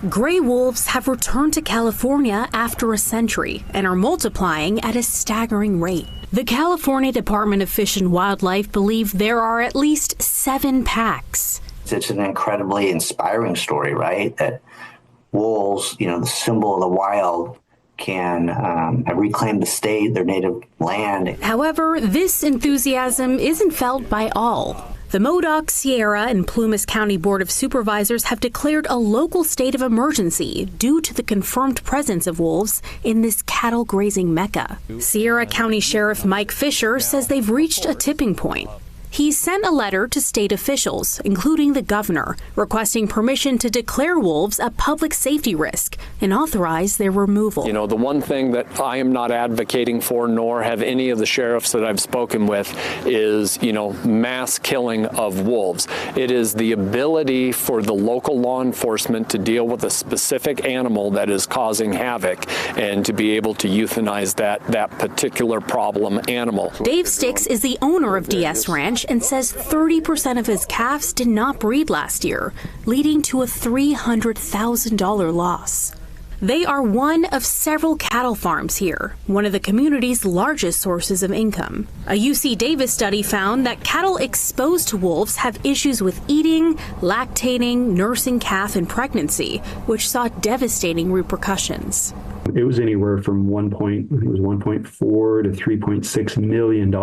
Gray wolves have returned to California after a century and are multiplying at a staggering rate. The California Department of Fish and Wildlife believe there are at least 7 packs. It's an incredibly inspiring story, right? That wolves, the symbol of the wild, can reclaim the state, their native land. However, this enthusiasm isn't felt by all. The Modoc, Sierra, and Plumas County Board of Supervisors have declared a local state of emergency due to the confirmed presence of wolves in this cattle grazing mecca. Sierra County Sheriff Mike Fisher says they've reached a tipping point. He sent a letter to state officials, including the governor, requesting permission to declare wolves a public safety risk and authorize their removal. The one thing that I am not advocating for, nor have any of the sheriffs that I've spoken with, is, mass killing of wolves. It is the ability for the local law enforcement to deal with a specific animal that is causing havoc and to be able to euthanize that particular problem animal. Dave Sticks is the owner of DS Ranch and says 30% of his calves did not breed last year, leading to a $300,000 loss. They are one of several cattle farms here, one of the community's largest sources of income. A UC Davis study found that cattle exposed to wolves have issues with eating, lactating, nursing calf, and pregnancy, which saw devastating repercussions. It was anywhere from 1.4 to $3.6 million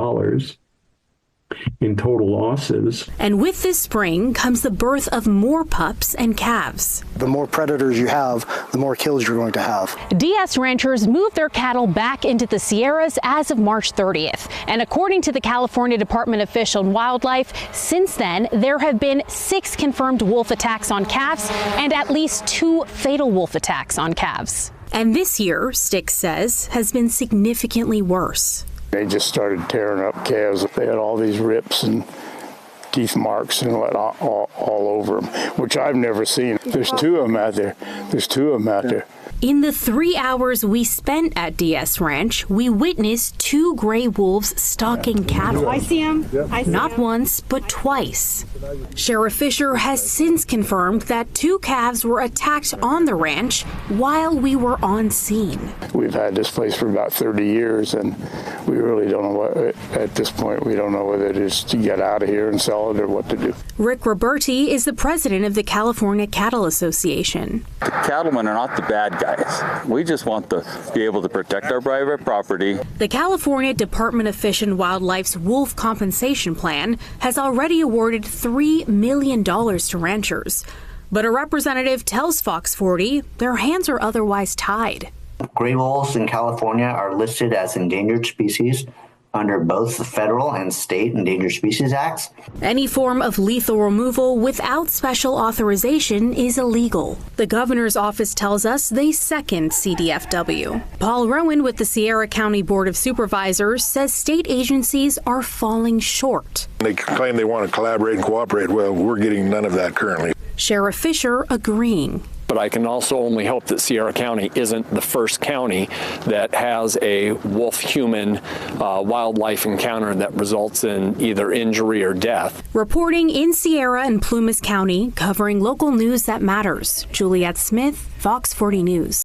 in total losses. And with this spring comes the birth of more pups and calves. The more predators you have, the more kills you're going to have. DS ranchers moved their cattle back into the Sierras as of March 30th. And according to the California Department of Fish and Wildlife, since then, there have been 6 confirmed wolf attacks on calves and at least 2 fatal wolf attacks on calves. And this year, Sticks says, has been significantly worse. They just started tearing up calves. They had all these rips and teeth marks and all over them, which I've never seen. There's 2 of them out there. In the 3 hours we spent at DS Ranch, we witnessed 2 gray wolves stalking cattle. I see them. Not once, but twice. Sheriff Fisher has since confirmed that 2 calves were attacked on the ranch while we were on scene. We've had this place for about 30 years, and we really don't know at this point, we don't know whether it is to get out of here and sell it or what to do. Rick Roberti is the president of the California Cattle Association. The cattlemen are not the bad guys. We just want to be able to protect our private property. The California Department of Fish and Wildlife's Wolf Compensation Plan has already awarded $3 million to ranchers. But a representative tells Fox 40 their hands are otherwise tied. Gray wolves in California are listed as endangered species under both the federal and state Endangered Species Acts. Any form of lethal removal without special authorization is illegal. The governor's office tells us they second CDFW. Paul Rowan with the Sierra County Board of Supervisors says state agencies are falling short. They claim they want to collaborate and cooperate. Well, we're getting none of that currently. Sheriff Fisher agreeing. But I can also only hope that Sierra County isn't the first county that has a wolf-human wildlife encounter that results in either injury or death. Reporting in Sierra and Plumas County, covering local news that matters. Juliette Smith, Fox 40 News.